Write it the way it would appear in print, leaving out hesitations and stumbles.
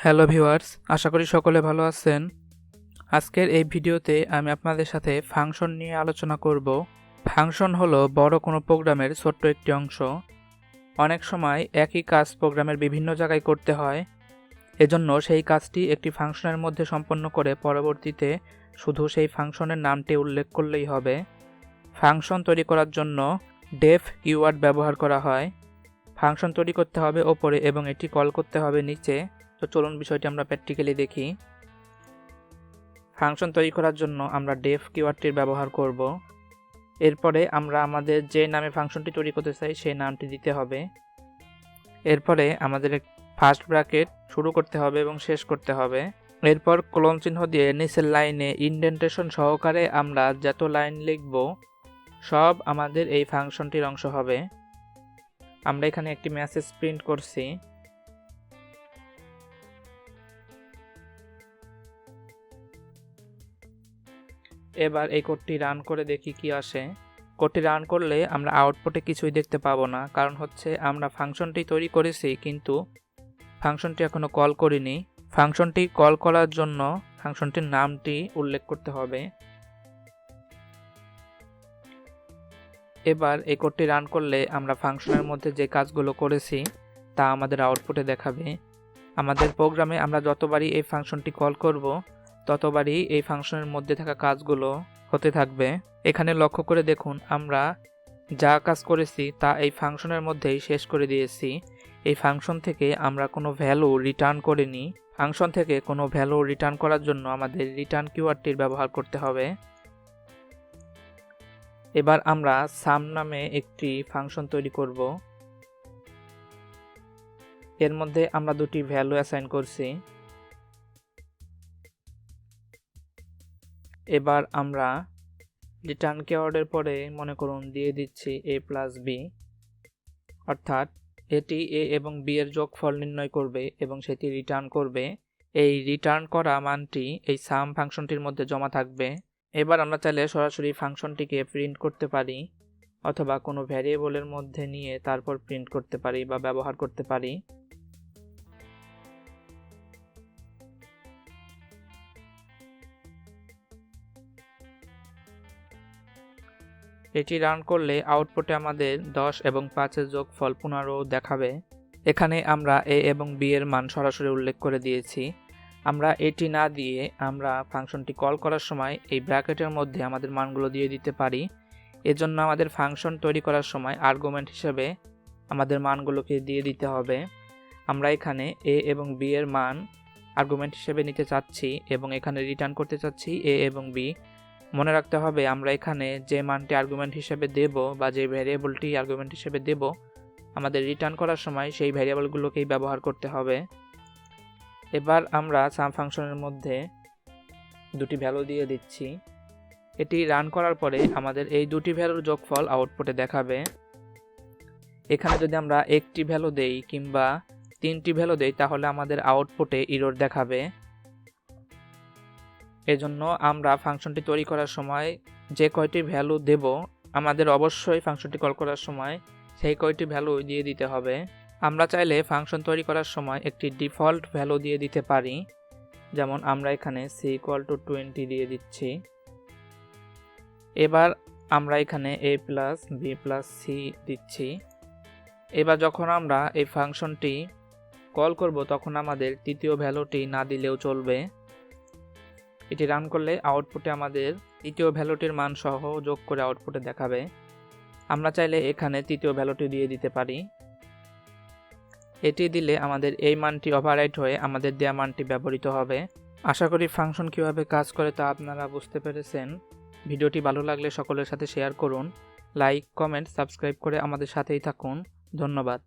Hello viewers, আশা করি সকলে ভালো আছেন। আজকের এই ভিডিওতে আমি আপনাদের সাথে ফাংশন নিয়ে আলোচনা করব। ফাংশন হলো বড় কোনো প্রোগ্রামের ছোট্ট একটি অংশ। অনেক সময় একই কাজ প্রোগ্রামের বিভিন্ন জায়গায় করতে হয়, এজন্য সেই কাজটি একটি ফাংশনের মধ্যে সম্পন্ন করে পরবর্তীতে শুধু সেই ফাংশনের নামটি উল্লেখ করলেই হবে। ফাংশন তৈরি করার জন্য ডেফ কিওয়ার্ড ব্যবহার করা হয়। ফাংশন তৈরি করতে হবে ওপরে এবং এটি কল করতে হবে নিচে। তো চলুন বিষয়টি আমরা প্র্যাকটিক্যালি দেখি। ফাংশন তৈরি করার জন্য আমরা ডেফ কিওয়ার্ডটির ব্যবহার করব। এরপরে আমরা আমাদের যে নামে ফাংশনটি তৈরি করতে চাই সেই নামটি দিতে হবে। এরপরে আমাদের ফার্স্ট ব্র্যাকেট শুরু করতে হবে এবং শেষ করতে হবে। এরপর কোলন চিহ্ন দিয়ে নিচের লাইনে ইনডেন্টেশন সহকারে আমরা যত লাইন লিখব সব আমাদের এই ফাংশনটির অংশ হবে। আমরা এখানে একটি মেসেজ প্রিন্ট করছি। এবার এই কোডটি রান করে দেখি কি আসে। কোডটি রান করলে আমরা আউটপুটে কিছুই দেখতে পাবো না, কারণ হচ্ছে আমরা ফাংশনটি তৈরি করেছি কিন্তু ফাংশনটি এখনো কল করিনি। ফাংশনটি কল করার জন্য ফাংশনটির নামটি উল্লেখ করতে হবে। এবার এই কোডটি রান করলে আমরা ফাংশনের মধ্যে যে কাজগুলো করেছি তা আমাদের আউটপুটে দেখাবে। আমাদের প্রোগ্রামে আমরা যতবারই এই ফাংশনটি কল করব ততবারই এই ফাংশনের মধ্যে থাকা কাজগুলো হতে থাকবে। এখানে লক্ষ্য করে দেখুন, আমরা যা কাজ করেছি তা এই ফাংশনের মধ্যেই শেষ করে দিয়েছি। এই ফাংশন থেকে আমরা কোনো ভ্যালু রিটার্ন করিনি। ফাংশন থেকে কোনো ভ্যালু রিটার্ন করার জন্য আমাদের রিটার্ন কিওয়ার্ডটির ব্যবহার করতে হবে। এবার আমরা সাম নামে একটি ফাংশন তৈরি করব। এর মধ্যে আমরা দুটি ভ্যালু অ্যাসাইন করছি। এবার আমরা রিটার্ন কিওয়ার্ডের পরে মনে করুন দিয়ে দিচ্ছি a+b, অর্থাৎ এটি a এবং b এর যোগফল নির্ণয় করবে এবং সেটি রিটার্ন করবে। এই রিটার্ন করা মানটি এই সাম ফাংশনটির মধ্যে জমা থাকবে। এবার আমরা চাইলে সরাসরি ফাংশনটিকে প্রিন্ট করতে পারি অথবা কোনো ভ্যারিয়েবলের মধ্যে নিয়ে তারপর প্রিন্ট করতে পারি বা ব্যবহার করতে পারি। এটি রান করলে আউটপুটে আমাদের 10 এবং 5-এর যোগফল 15 দেখাবে। এখানে আমরা a এবং b এর মান সরাসরি উল্লেখ করে দিয়েছি। আমরা এটি না দিয়ে আমরা ফাংশনটি কল করার সময় এই ব্র্যাকেটের মধ্যে আমাদের মানগুলো দিয়ে দিতে পারি। এজন্য আমাদের ফাংশন তৈরি করার সময় আর্গুমেন্ট হিসেবে আমাদের মানগুলোকে দিয়ে দিতে হবে। আমরা এখানে a এবং b এর মান আর্গুমেন্ট হিসেবে নিতে চাচ্ছি এবং এখানে রিটার্ন করতে চাচ্ছি a এবং b। মনে রাখতে হবে আমরা এখানে যে মানটি আর্গুমেন্ট হিসেবে দেব বা যে ভ্যারিয়েবলটি আর্গুমেন্ট হিসেবে দেব আমাদের রিটার্ন করার সময় সেই ভ্যারিয়েবলগুলোকেই ব্যবহার করতে হবে। এবার আমরা সাম ফাংশনের মধ্যে দুটি ভ্যালু দিয়ে দিচ্ছি। এটি রান করার পরে আমাদের এই দুটি ভ্যালুর যোগফল আউটপুটে দেখাবে। এখানে যদি আমরা একটি ভ্যালু দেই কিংবা 3টি ভ্যালু দেই তাহলে আমাদের আউটপুটে এরর দেখাবে। এজন্য আমরা ফাংশনটি তৈরি করার সময় যে কয়টি ভ্যালু দেব আমাদের অবশ্যই ফাংশনটি কল করার সময় সেই কয়টি ভ্যালু দিয়ে দিতে হবে। আমরা চাইলে ফাংশন তৈরি করার সময় একটি ডিফল্ট ভ্যালু দিয়ে দিতে পারি, যেমন আমরা এখানে c=20 দিয়ে দিচ্ছি। এবার আমরা এখানে a+b+c দিচ্ছি। এবার যখন আমরা এই ফাংশনটি কল করব তখন আমাদের তৃতীয় ভ্যালুটি না দিলেও চলবে। এটি রান করলে আউটপুটে আমাদের তৃতীয় ভ্যালুটির মান সহ যোগ করে আউটপুটে দেখাবে। আমরা চাইলে এখানে তৃতীয় ভ্যালুটি দিয়ে দিতে পারি। এটি দিলে আমাদের এই মানটি ওভাররাইট হয়ে আমাদের দেওয়া মানটি ব্যবহৃত হবে। আশা করি ফাংশন কিভাবে কাজ করে তা আপনারা বুঝতে পেরেছেন। ভিডিওটি ভালো লাগলে সকলের সাথে শেয়ার করুন। লাইক, কমেন্ট, সাবস্ক্রাইব করে আমাদের সাথেই থাকুন। ধন্যবাদ।